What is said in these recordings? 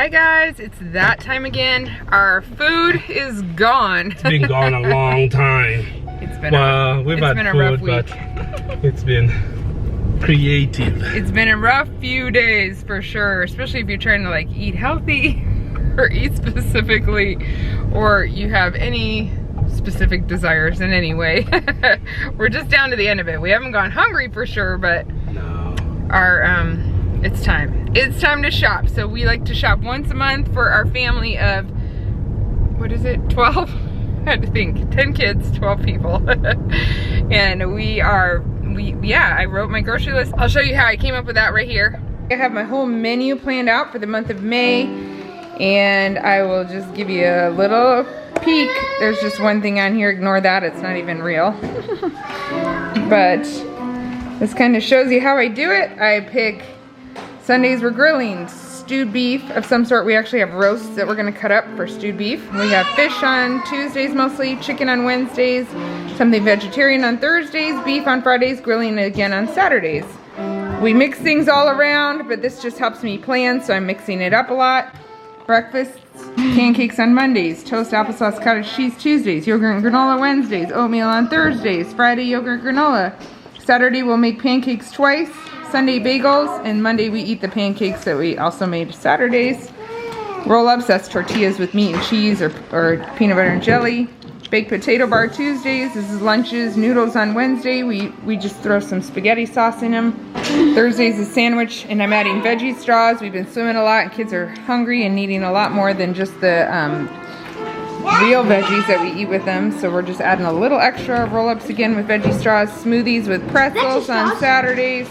Hi guys, it's that time again. Our food is gone. It's been gone a long time. It's been we've had a food, rough week. But it's been creative. It's been a rough few days for sure, especially if you're trying to like eat healthy or eat specifically, or you have any specific desires in any way. We're just down to the end of it. We haven't gone hungry for sure, but No. our it's time. It's time to shop. So we like to shop once a month for our family of, what is it, 12? I had to think, 10 kids, 12 people. And I wrote my grocery list. I'll show you how I came up with that right here. I have my whole menu planned out for the month of May, and I will just give you a little peek. There's just one thing on here, ignore that, it's not even real. But this kind of shows you how I do it. I pick Sundays we're grilling stewed beef of some sort. We actually have roasts that we're gonna cut up for stewed beef. We have fish on Tuesdays mostly, chicken on Wednesdays, something vegetarian on Thursdays, beef on Fridays, grilling again on Saturdays. We mix things all around, but this just helps me plan, so I'm mixing it up a lot. Breakfasts, pancakes on Mondays, toast, applesauce, cottage cheese Tuesdays, yogurt and granola Wednesdays, oatmeal on Thursdays, Friday yogurt granola. Saturday we'll make pancakes twice, Sunday bagels, and Monday we eat the pancakes that we also made Saturdays. Roll-ups, that's tortillas with meat and cheese or peanut butter and jelly. Baked potato bar Tuesdays, this is lunches. Noodles on Wednesday, we just throw some spaghetti sauce in them. Thursdays is sandwich, and I'm adding veggie straws. We've been swimming a lot and kids are hungry and needing a lot more than just the real veggies that we eat with them, so we're just adding a little extra. Roll-ups again with veggie straws. Smoothies with pretzels on Saturdays.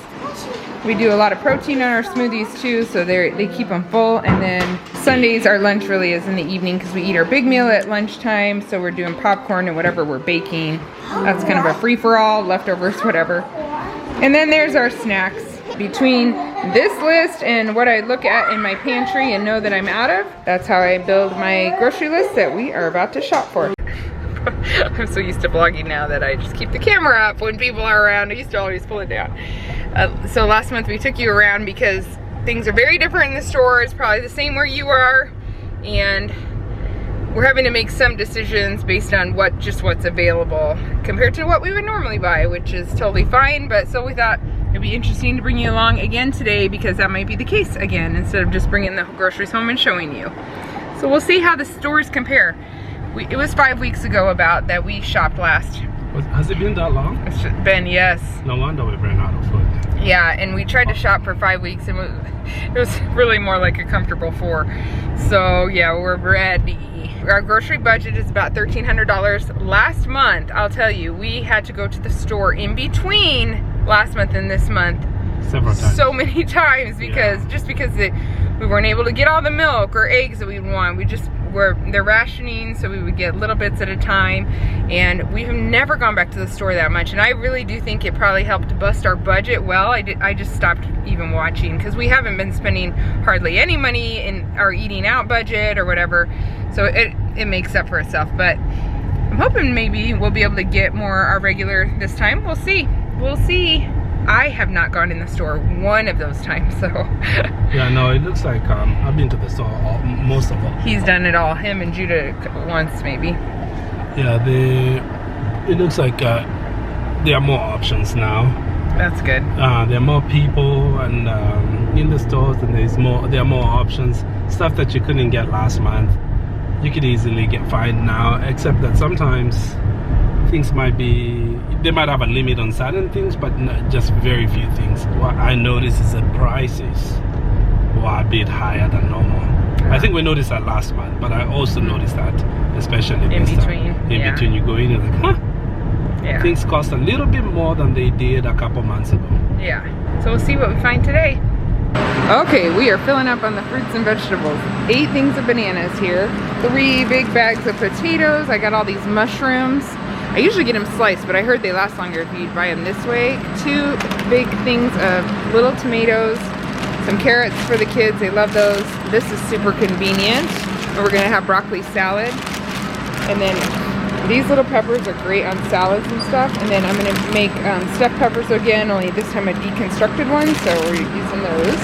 We do a lot of protein on our smoothies too, so they keep them full. And then Sundays, our lunch really is in the evening because we eat our big meal at lunchtime, so we're doing popcorn and whatever we're baking. That's kind of a free-for-all, leftovers, whatever. And then there's our snacks. Between this list and what I look at in my pantry and know that I'm out of, that's how I build my grocery list that we are about to shop for. I'm so used to vlogging now that I just keep the camera up when people are around. I used to always pull it down. So last month we took you around because things are very different in the store. It's probably the same where you are, and we're having to make some decisions based on what's available compared to what we would normally buy, which is totally fine. But so we thought it'd be interesting to bring you along again today because that might be the case again instead of just bringing the groceries home and showing you. So we'll see how the stores compare. It was 5 weeks ago about that we shopped last. Has it been that long? It's been, yes. No wonder we ran out of food. Yeah, and we tried to shop for 5 weeks and it was really more like a comfortable 4. So yeah, we're ready. Our grocery budget is about $1,300. Last month, I'll tell you, we had to go to the store in between last month and this month Several times. So many times because we weren't able to get all the milk or eggs that we want. They're rationing, so we would get little bits at a time, and we've never gone back to the store that much, and I really do think it probably helped bust our budget well. I just stopped even watching because we haven't been spending hardly any money in our eating out budget or whatever, so it makes up for itself. But I'm hoping maybe we'll be able to get more our regular this time. We'll see. I have not gone in the store one of those times, so. Yeah, no, it looks like I've been to the store most of all. He's done it all, him and Judah once maybe. Yeah, it looks like there are more options now. That's good. There are more people and in the stores, and there are more options. Stuff that you couldn't get last month, you could easily find now, except that sometimes things they might have a limit on certain things, but just very few things. What I noticed is that prices were a bit higher than normal. I think we noticed that last month, but I also noticed that, especially in between you go in and like, huh? Yeah. Things cost a little bit more than they did a couple months ago. Yeah. So we'll see what we find today. Okay, we are filling up on the fruits and vegetables. 8 things of bananas here. 3 big bags of potatoes. I got all these mushrooms. I usually get them sliced, but I heard they last longer if you buy them this way. 2 big things of little tomatoes, some carrots for the kids, they love those. This is super convenient. We're gonna have broccoli salad. And then these little peppers are great on salads and stuff. And then I'm gonna make stuffed peppers again, only this time a deconstructed one, so we're using those.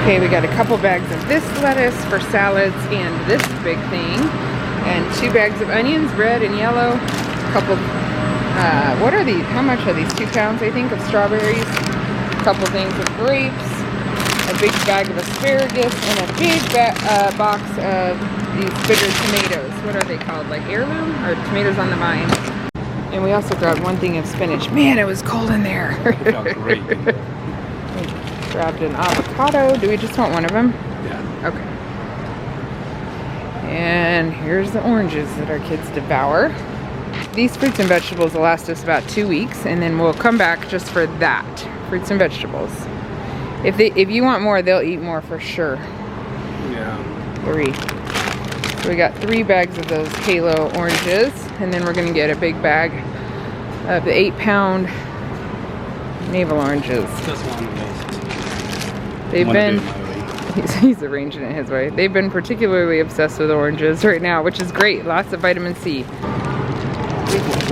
Okay, we got a couple bags of this lettuce for salads and this big thing. And 2 bags of onions, red and yellow. A couple, what are these? How much are these? 2 pounds, I think, of strawberries. A couple things of grapes. A big bag of asparagus. And a big box of these bitter tomatoes. What are they called? Like heirloom? Or tomatoes on the vine. And we also grabbed 1 thing of spinach. Man, it was cold in there. It felt great. Grabbed an avocado. Do we just want 1 of them? Yeah. Okay. And here's the oranges that our kids devour. These fruits and vegetables will last us about 2 weeks, and then we'll come back just for that, fruits and vegetables. If you want more, they'll eat more for sure. Yeah. 3. So we got 3 bags of those Halo oranges, and then we're gonna get a big bag of the 8-pound Navel Oranges. Just one of those. They've been, he's arranging it his way. They've been particularly obsessed with oranges right now, which is great. Lots of vitamin C.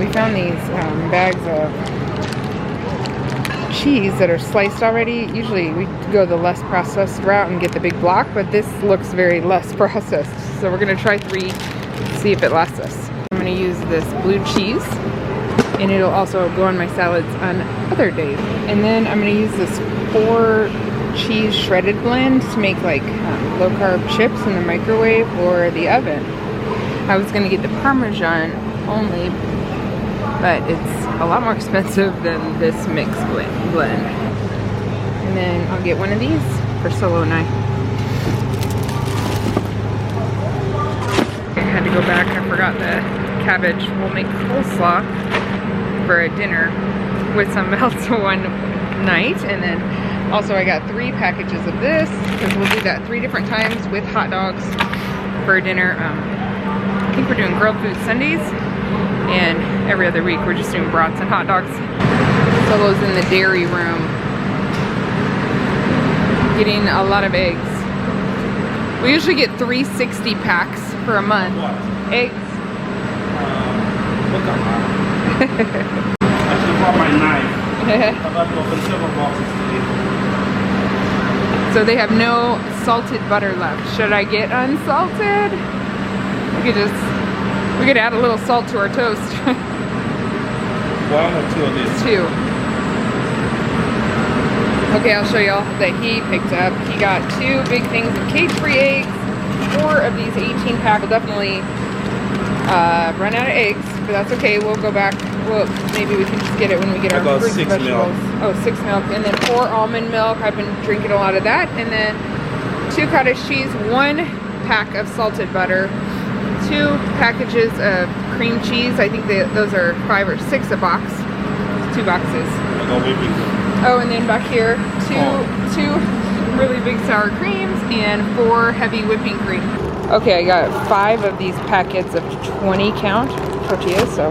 We found these bags of cheese that are sliced already. Usually we go the less processed route and get the big block, but this looks very less processed. So we're gonna try 3, see if it lasts us. I'm gonna use this blue cheese, and it'll also go on my salads on other days. And then I'm gonna use this 4 cheese shredded blend to make like low carb chips in the microwave or the oven. I was gonna get the Parmesan only, but it's a lot more expensive than this mixed blend. And then I'll get 1 of these for Solo and I. I had to go back, I forgot the cabbage. We'll make coleslaw for a dinner with something else one night, and then also I got 3 packages of this, because we'll do that 3 different times with hot dogs for dinner. I think we're doing grilled food Sundays, and every other week we're just doing brats and hot dogs. Solo's in the dairy room, getting a lot of eggs. We usually get 360 packs for a month. What? Eggs. Look at that. I should have brought my knife. I've got to open several boxes today. So they have no salted butter left. Should I get unsalted? We could add a little salt to our toast. 1 or 2 of these? 2. Okay, I'll show y'all that he picked up. He got 2 big things of cage-free eggs, 4 of these 18-pack. We'll definitely run out of eggs, but that's okay. We'll go back. Maybe we can just get it when we get our fruits and vegetables. Oh, 6 milk, and then 4 almond milk. I've been drinking a lot of that, and then 2 cottage cheese, 1 pack of salted butter, 2 packages of cream cheese. I think those are 5 or 6 a box. 2 boxes. Oh, and then back here, two really big sour creams and 4 heavy whipping cream. Okay, I got 5 of these packets of 20 count tortillas, so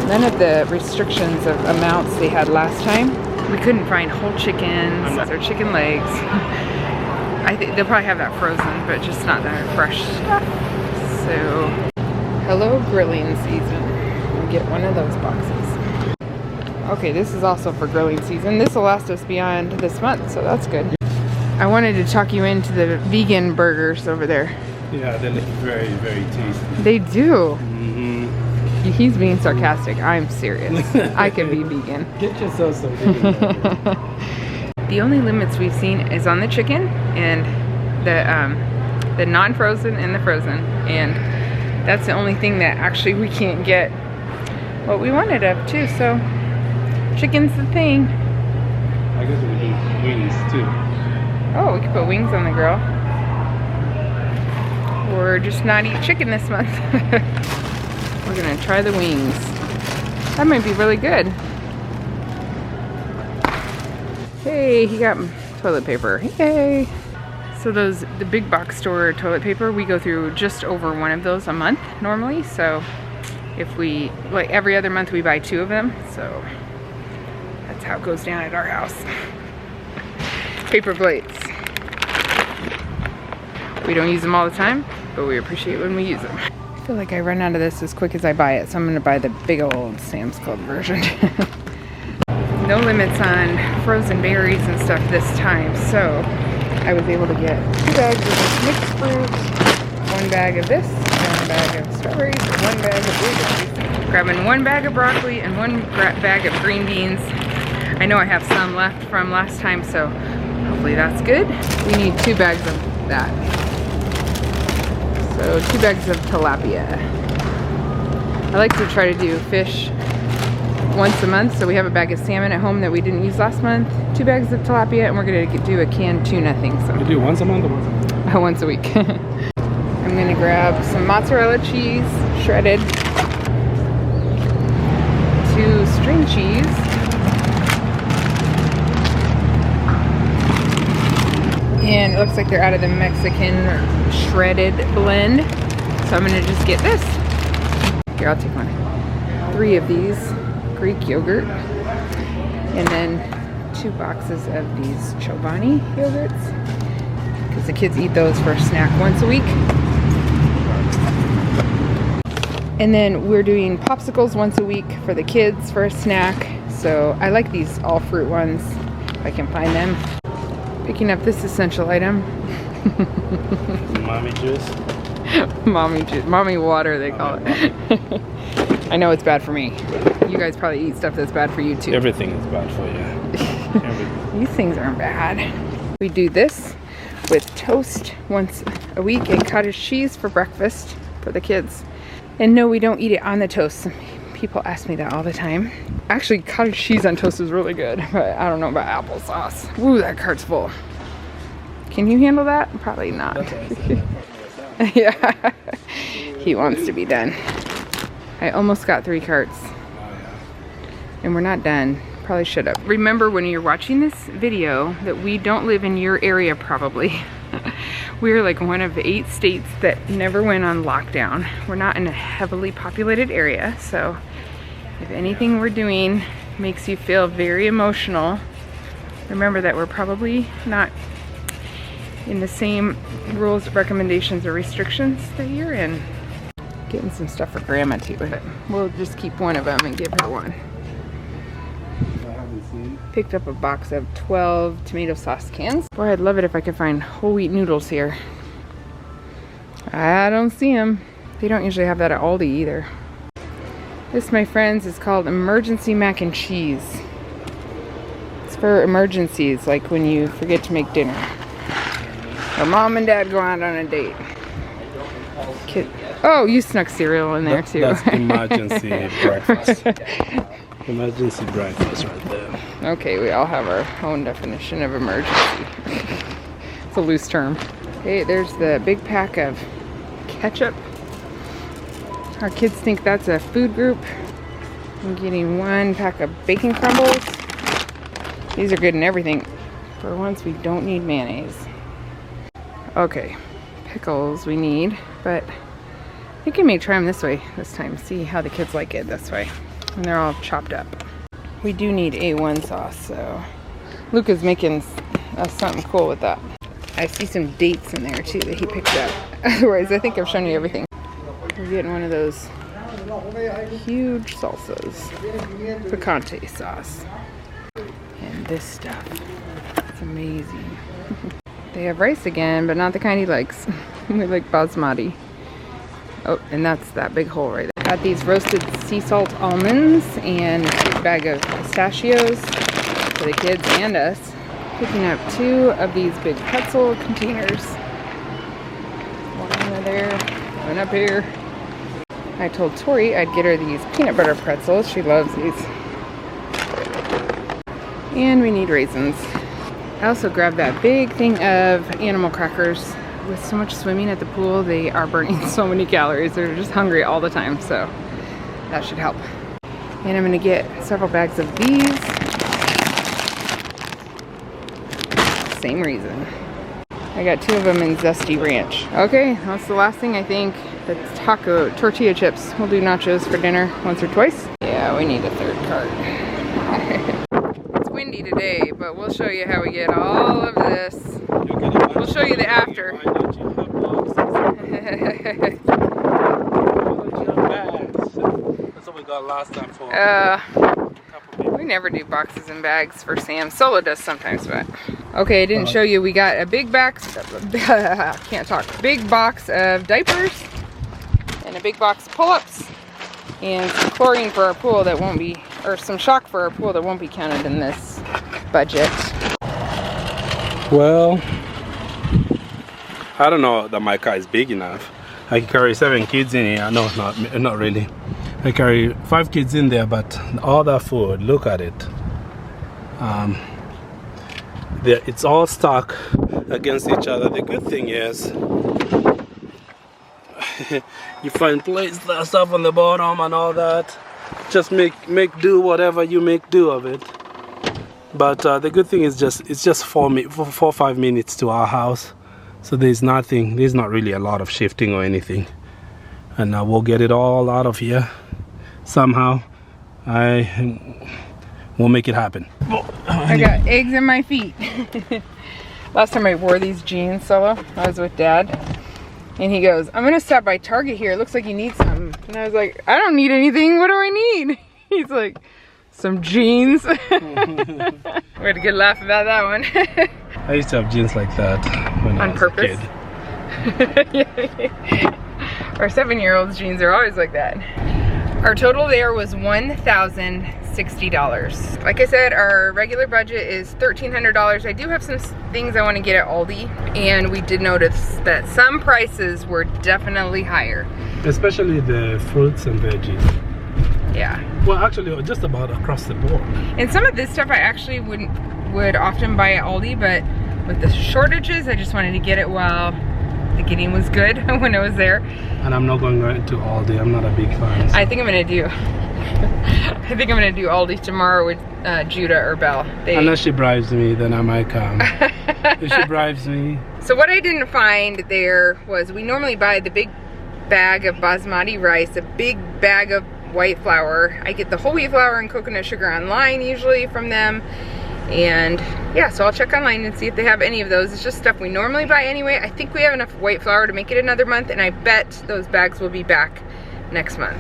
none of the restrictions of amounts they had last time. We couldn't find whole chickens or chicken legs. I think they'll probably have that frozen, but just not that fresh stuff. So, hello grilling season. We'll get 1 of those boxes. Okay, this is also for grilling season. This will last us beyond this month, so that's good. I wanted to talk you into the vegan burgers over there. Yeah, they look very, very tasty. They do. Mm-hmm. He's being sarcastic. I'm serious. I can be vegan. Get yourself some vegan burgers. The only limits we've seen is on the chicken and the non-frozen and the frozen. And that's the only thing that actually we can't get what we wanted of too. So chicken's the thing. I guess we do wings too. Oh, we could put wings on the grill. Or just not eat chicken this month. We're gonna try the wings. That might be really good. Hey, he got toilet paper. Yay! So the big box store toilet paper, we go through just over 1 of those a month normally. So if we, like every other month we buy 2 of them. So that's how it goes down at our house. Paper plates. We don't use them all the time, but we appreciate when we use them. I feel like I run out of this as quick as I buy it, so I'm gonna buy the big old Sam's Club version. No limits on frozen berries and stuff this time, so I was able to get 2 bags of this mixed fruit, 1 bag of this, 1 bag of strawberries, and 1 bag of blueberries. Grabbing 1 bag of broccoli and 1 bag of green beans. I know I have some left from last time, so hopefully that's good. We need 2 bags of that. So 2 bags of tilapia. I like to try to do fish once a month, so we have a bag of salmon at home that we didn't use last month, 2 bags of tilapia, and we're gonna do a canned tuna thing. So You do once a month or once a month? once a week. I'm gonna grab some mozzarella cheese, shredded, 2 string cheese, and it looks like they're out of the Mexican shredded blend, so I'm gonna just get this. Here, I'll take one. 3 of these Greek yogurt, and then 2 boxes of these Chobani yogurts, because the kids eat those for a snack once a week. And then we're doing popsicles once a week for the kids for a snack, so I like these all fruit ones if I can find them. Picking up this essential item. Mommy juice? Mommy juice, mommy water they call it. I know it's bad for me. You guys probably eat stuff that's bad for you too. Everything is bad for you. Everything. These things aren't bad. We do this with toast once a week and cottage cheese for breakfast for the kids. And no, we don't eat it on the toast. People ask me that all the time. Actually, cottage cheese on toast is really good, but I don't know about applesauce. Ooh, that cart's full. Can you handle that? Probably not. Yeah, he wants to be done. I almost got 3 carts. And we're not done. Probably should have. Remember when you're watching this video that we don't live in your area probably. We're like one of 8 states that never went on lockdown. We're not in a heavily populated area, so if anything we're doing makes you feel very emotional, remember that we're probably not in the same rules, recommendations, or restrictions that you're in. Getting some stuff for Grandma too, but we'll just keep one of them and give her one. Picked up a box of 12 tomato sauce cans. Boy, I'd love it if I could find whole wheat noodles here. I don't see them. They don't usually have that at Aldi either. This, my friends, is called emergency mac and cheese. It's for emergencies, like when you forget to make dinner. Or mom and dad go out on a date. Oh, you snuck cereal in there too. That's emergency breakfast. Emergency breakfast right there. Okay, we all have our own definition of emergency. It's a loose term. Okay, there's the big pack of ketchup. Our kids think that's a food group. I'm getting 1 pack of bacon crumbles. These are good in everything. For once, we don't need mayonnaise. Okay, pickles we need, but I think I may try them this way this time. See how the kids like it this way. And they're all chopped up. We do need A1 sauce, so Luka's making us something cool with that. I see some dates in there too that he picked up. Otherwise, I think I've shown you everything. We're getting one of those huge salsas. Picante sauce. And this stuff. It's amazing. They have rice again, but not the kind he likes. We like basmati. Oh, and that's that big hole right there. Got these roasted sea salt almonds and a bag of pistachios for the kids and us. Picking up 2 of these big pretzel containers. One over there, one up here. I told Tori I'd get her these peanut butter pretzels. She loves these. And we need raisins. I also grabbed that big thing of animal crackers. With so much swimming at the pool, they are burning so many calories. They're just hungry all the time, so that should help. And I'm gonna get several bags of these. Same reason. I got 2 of them in Zesty Ranch. Okay, that's the last thing I think. The tortilla chips. We'll do nachos for dinner once or twice. Yeah, we need a 3rd cart. It's windy today, but we'll show you how we get all of this. We'll show you the after. That's what we got last time for. We never do boxes and bags for Sam. Solo does sometimes, but. Okay, I didn't show you. We got a big box, can't talk. Big box of diapers and a big box of pull-ups and some chlorine for our pool that won't be, or some shock for our pool that won't be counted in this budget. Well, I don't know that my car is big enough. I can carry 7 kids in here. No, not really. I carry 5 kids in there, but all that food, look at it. It's all stuck against each other. The good thing is you find plates that stuff on the bottom and all that. Just make do whatever you make do of it. But the good thing is it's just 4 or 5 minutes to our house, so there's not really a lot of shifting or anything, and we'll get it all out of here somehow. We'll make it happen. I got eggs in my feet. Last time I wore these jeans solo, I was with Dad, and he goes, "I'm gonna stop by Target here. It looks like you need some." And I was like, "I don't need anything. What do I need?" He's like, "Some jeans." We had a good laugh about that one. I used to have jeans like that when I was a kid. Our 7-year-old's jeans are always like that. Our total there was $1,060. Like I said, our regular budget is $1,300. I do have some things I want to get at Aldi, and we did notice that some prices were definitely higher. Especially the fruits and veggies. Yeah. Well, actually, just about across the board. And some of this stuff I actually would often buy at Aldi, but with the shortages, I just wanted to get it while the getting was good when I was there. And I'm not going to Aldi. I'm not a big fan. So. I think I'm gonna do Aldi tomorrow with Judah or Belle. Unless she bribes me, then I might come. If she bribes me. So what I didn't find there was, we normally buy the big bag of Basmati rice, a big bag of white flour. I get the whole wheat flour and coconut sugar online usually from them. And yeah, so I'll check online and see if they have any of those. It's just stuff we normally buy anyway. I think we have enough white flour to make it another month, and I bet those bags will be back next month.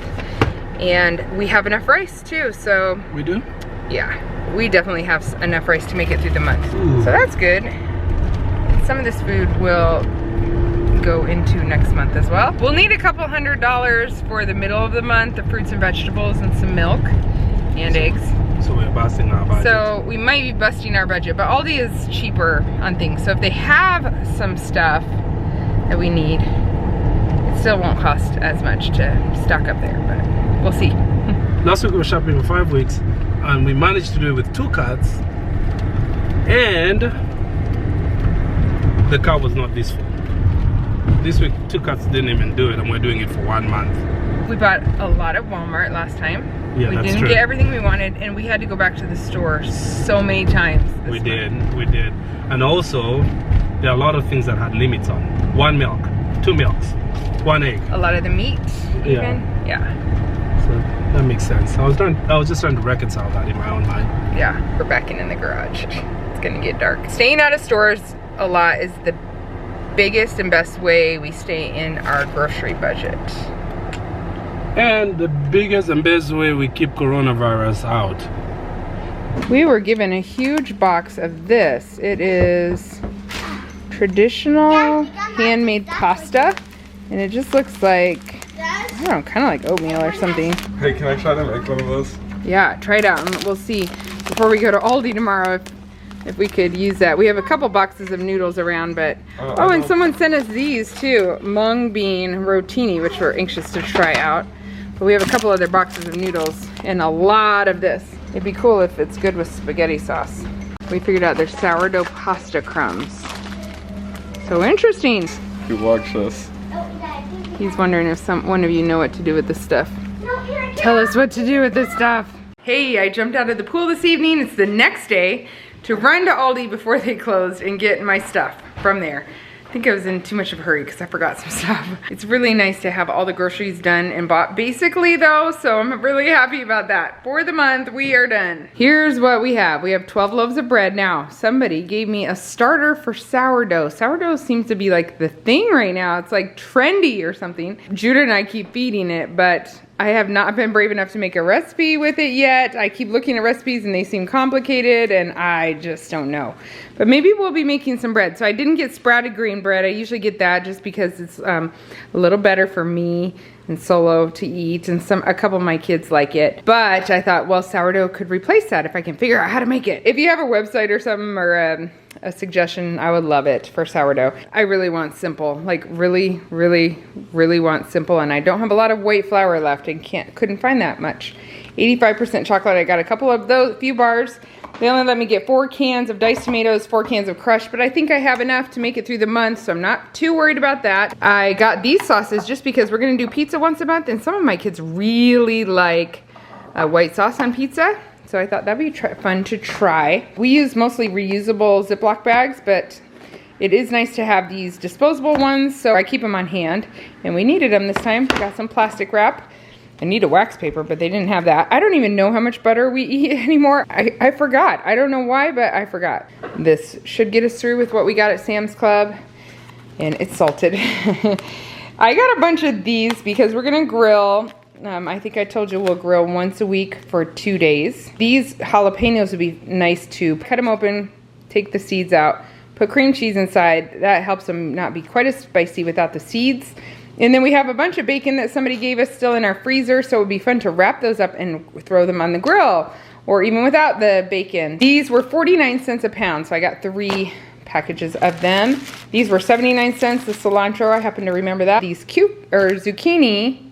And we have enough rice too, so. We do? Yeah, we definitely have enough rice to make it through the month. Ooh. So that's good. Some of this food will go into next month as well. We'll need a couple $100 for the middle of the month, the fruits and vegetables and some milk and eggs. So we're busting our budget. So we might be busting our budget, but Aldi is cheaper on things. So if they have some stuff that we need, it still won't cost as much to stock up there, but we'll see. Last week we were shopping for 5 weeks, and we managed to do it with 2 carts, and the car was not this full. This week 2 carts didn't even do it, and we're doing it for 1 month. We bought a lot at Walmart last time. Yeah, we that's didn't true. get everything we wanted, and we had to go back to the store so many times. We did. And also, there are a lot of things that had limits on. 1 milk, 2 milks, 1 egg. A lot of the meat, even. Yeah. So that makes sense. I was just trying to reconcile that in my own mind. Yeah, we're backing in the garage. It's gonna get dark. Staying out of stores a lot is the biggest and best way we stay in our grocery budget. And the biggest and best way we keep coronavirus out. We were given a huge box of this. It is traditional handmade pasta, and it just looks like, I don't know, kind of like oatmeal or something. Hey, can I try to make one of those? Yeah, try it out, and we'll see before we go to Aldi tomorrow if we could use that. We have a couple boxes of noodles around, but oh, and someone sent us these too, mung bean rotini, which we're anxious to try out. But we have a couple other boxes of noodles and a lot of this. It'd be cool if it's good with spaghetti sauce. We figured out there's sourdough pasta crumbs. So interesting. You watch this. He's wondering if one of you know what to do with this stuff. Tell us what to do with this stuff. Hey, I jumped out of the pool this evening. It's the next day to run to Aldi before they closed and get my stuff from there. I think I was in too much of a hurry because I forgot some stuff. It's really nice to have all the groceries done and bought basically though, so I'm really happy about that. For the month, we are done. Here's what we have. We have 12 loaves of bread. Now, somebody gave me a starter for sourdough. Sourdough seems to be like the thing right now. It's like trendy or something. Judah and I keep feeding it, but I have not been brave enough to make a recipe with it yet. I keep looking at recipes and they seem complicated and I just don't know. But maybe we'll be making some bread. So I didn't get sprouted green bread. I usually get that just because it's a little better for me and Solo to eat, and a couple of my kids like it. But I thought, well, sourdough could replace that if I can figure out how to make it. If you have a website or something or a suggestion, I would love it for sourdough. I really want simple, like really, really, really want simple, and I don't have a lot of white flour left and couldn't find that much. 85% chocolate. I got a couple of those, few bars. They only let me get 4 cans of diced tomatoes, 4 cans of crushed, but I think I have enough to make it through the month, so I'm not too worried about that. I got these sauces just because we're gonna do pizza once a month, and some of my kids really like white sauce on pizza, so I thought that'd be fun to try. We use mostly reusable Ziploc bags, but it is nice to have these disposable ones, so I keep them on hand, and we needed them this time. Got some plastic wrap. I need a wax paper, but they didn't have that. I don't even know how much butter we eat anymore. I forgot. I don't know why, but I forgot. This should get us through with what we got at Sam's Club, and it's salted. I got a bunch of these because we're gonna grill. I think I told you we'll grill once a week for 2 days. These jalapenos would be nice to cut them open, take the seeds out, put cream cheese inside. That helps them not be quite as spicy without the seeds. And then we have a bunch of bacon that somebody gave us still in our freezer, so it would be fun to wrap those up and throw them on the grill, or even without the bacon. These were 49 cents a pound, so I got 3 packages of them. These were 79 cents, the cilantro, I happen to remember that. These zucchini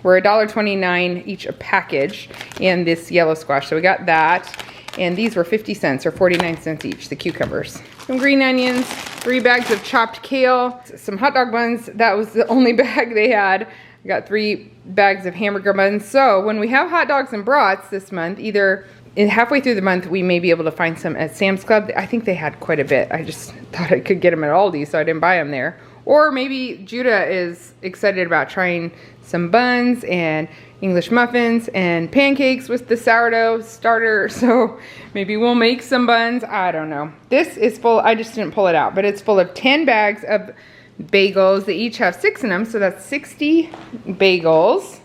were $1.29 each a package, and this yellow squash, so we got that. And these were 50 cents or 49 cents each, the cucumbers. Some green onions, 3 bags of chopped kale, some hot dog buns. That was the only bag they had. I got 3 bags of hamburger buns. So when we have hot dogs and brats this month, either halfway through the month, we may be able to find some at Sam's Club. I think they had quite a bit. I just thought I could get them at Aldi, so I didn't buy them there. Or maybe Judah is excited about trying some buns and English muffins and pancakes with the sourdough starter, so maybe we'll make some buns. I don't know. This is full, I just didn't pull it out, but it's full of 10 bags of bagels. They each have 6 in them, so that's 60 bagels.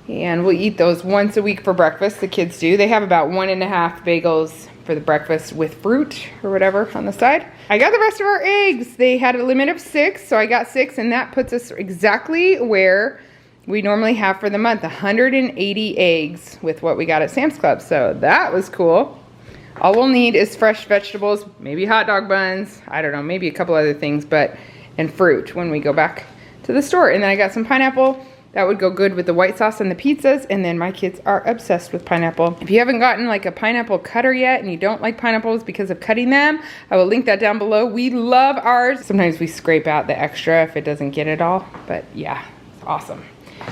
And we'll eat those once a week for breakfast, the kids do. They have about 1.5 bagels for the breakfast with fruit or whatever on the side. I got the rest of our eggs. They had a limit of 6, so I got 6, and that puts us exactly where we normally have for the month, 180 eggs with what we got at Sam's Club. So that was cool. All we'll need is fresh vegetables, maybe hot dog buns, I don't know, maybe a couple other things, and fruit when we go back to the store. And then I got some pineapple. That would go good with the white sauce and the pizzas, and then my kids are obsessed with pineapple. If you haven't gotten like a pineapple cutter yet and you don't like pineapples because of cutting them, I will link that down below. We love ours. Sometimes we scrape out the extra if it doesn't get it all, but yeah, it's awesome.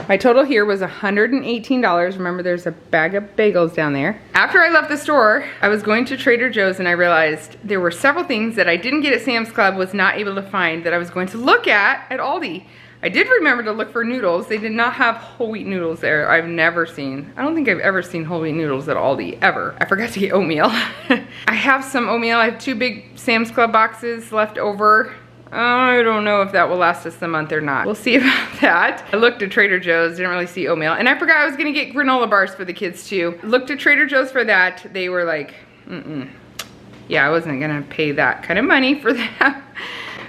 My total here was $118. Remember, there's a bag of bagels down there. After I left the store, I was going to Trader Joe's and I realized there were several things that I didn't get at Sam's Club, was not able to find, that I was going to look at Aldi. I did remember to look for noodles. They did not have whole wheat noodles there. I've never seen, I don't think I've ever seen whole wheat noodles at Aldi, ever. I forgot to get oatmeal. I have some oatmeal. I have 2 big Sam's Club boxes left over. I don't know if that will last us the month or not. We'll see about that. I looked at Trader Joe's, didn't really see oatmeal. And I forgot I was gonna get granola bars for the kids too. Looked at Trader Joe's for that. They were like, yeah, I wasn't gonna pay that kind of money for that.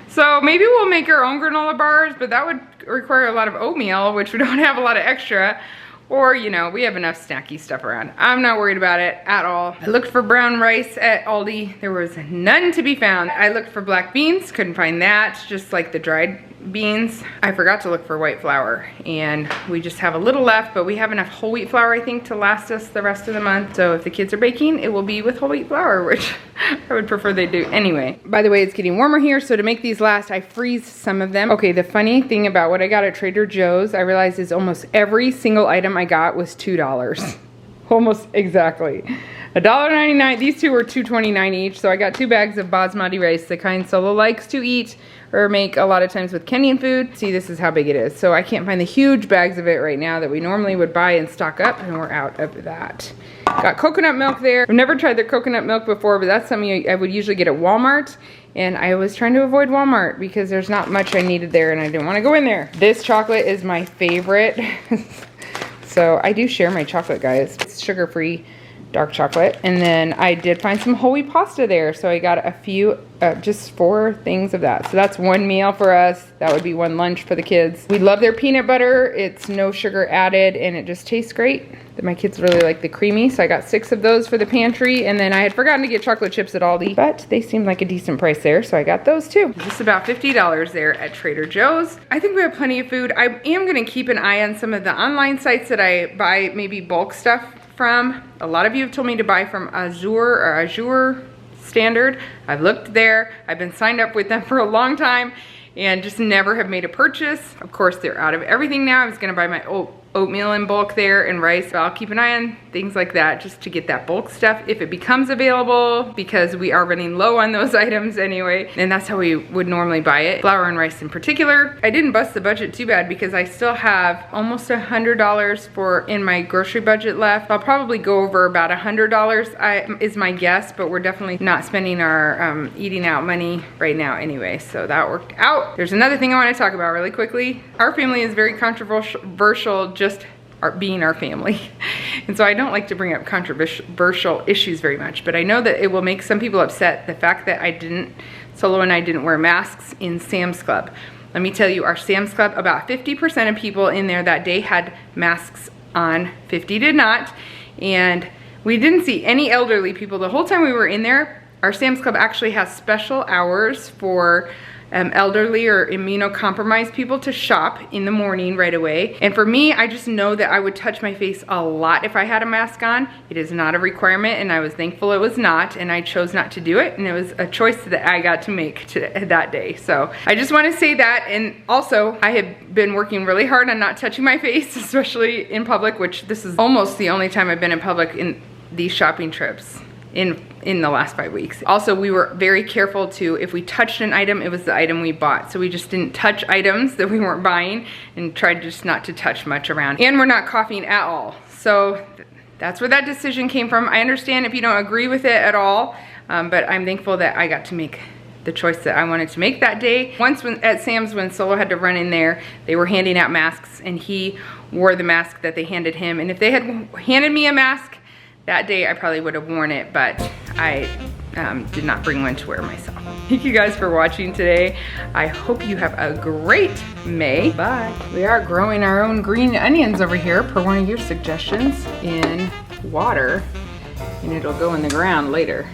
So maybe we'll make our own granola bars, but that would require a lot of oatmeal, which we don't have a lot of extra. Or, you know, we have enough snacky stuff around. I'm not worried about it at all. I looked for brown rice at Aldi. There was none to be found. I looked for black beans, couldn't find that, just like the dried beans. I forgot to look for white flour, and we just have a little left, but we have enough whole wheat flour, I think, to last us the rest of the month. So if the kids are baking, it will be with whole wheat flour, which I would prefer they do anyway. By the way, it's getting warmer here, so to make these last, I freeze some of them. Okay, the funny thing about what I got at Trader Joe's, I realized is almost every single item I got was $2. Almost exactly. $1.99. These 2 were $2.29 each, so I got 2 bags of Basmati rice, the kind Solo likes to eat or make a lot of times with Kenyan food. See, this is how big it is. So I can't find the huge bags of it right now that we normally would buy and stock up, and we're out of that. Got coconut milk there. I've never tried their coconut milk before, but that's something I would usually get at Walmart, and I was trying to avoid Walmart because there's not much I needed there and I didn't want to go in there. This chocolate is my favorite. So I do share my chocolate, guys. It's sugar-free dark chocolate. And then I did find some whole wheat pasta there. So I got a few, just 4 things of that. So that's 1 meal for us. That would be 1 lunch for the kids. We love their peanut butter. It's no sugar added and it just tastes great. My kids really like the creamy, so I got 6 of those for the pantry. And then I had forgotten to get chocolate chips at Aldi, but they seemed like a decent price there, so I got those too. Just about $50 there at Trader Joe's. I think we have plenty of food. I am gonna keep an eye on some of the online sites that I buy maybe bulk stuff from. A lot of you have told me to buy from Azure Standard. I've looked there. I've been signed up with them for a long time and just never have made a purchase. Of course, they're out of everything now. I was gonna buy my oatmeal in bulk there and rice. So I'll keep an eye on things like that just to get that bulk stuff if it becomes available, because we are running low on those items anyway. And that's how we would normally buy it. Flour and rice in particular. I didn't bust the budget too bad because I still have almost $100 in my grocery budget left. I'll probably go over about $100 is my guess, but we're definitely not spending our eating out money right now anyway. So that worked out. There's another thing I want to talk about really quickly. Our family is very controversial, just being our family. And so I don't like to bring up controversial issues very much, but I know that it will make some people upset, the fact that Solo and I didn't wear masks in Sam's Club. Let me tell you, our Sam's Club, about 50% of people in there that day had masks on, 50 did not. And we didn't see any elderly people the whole time we were in there. Our Sam's Club actually has special hours for elderly or immunocompromised people to shop in the morning right away. And for me, I just know that I would touch my face a lot if I had a mask on. It is not a requirement, and I was thankful it was not, and I chose not to do it, and it was a choice that I got to make that day. So I just want to say that. And also, I have been working really hard on not touching my face, especially in public, which this is almost the only time I've been in public in these shopping trips in the last 5 weeks. Also, we were very careful to, if we touched an item, it was the item we bought. So we just didn't touch items that we weren't buying and tried just not to touch much around. And we're not coughing at all. So that's where that decision came from. I understand if you don't agree with it at all, but I'm thankful that I got to make the choice that I wanted to make that day. Once at Sam's, when Solo had to run in there, they were handing out masks and he wore the mask that they handed him. And if they had handed me a mask that day, I probably would have worn it, but I did not bring one to wear myself. Thank you guys for watching today. I hope you have a great May. Bye. We are growing our own green onions over here, per one of your suggestions, in water, and it'll go in the ground later.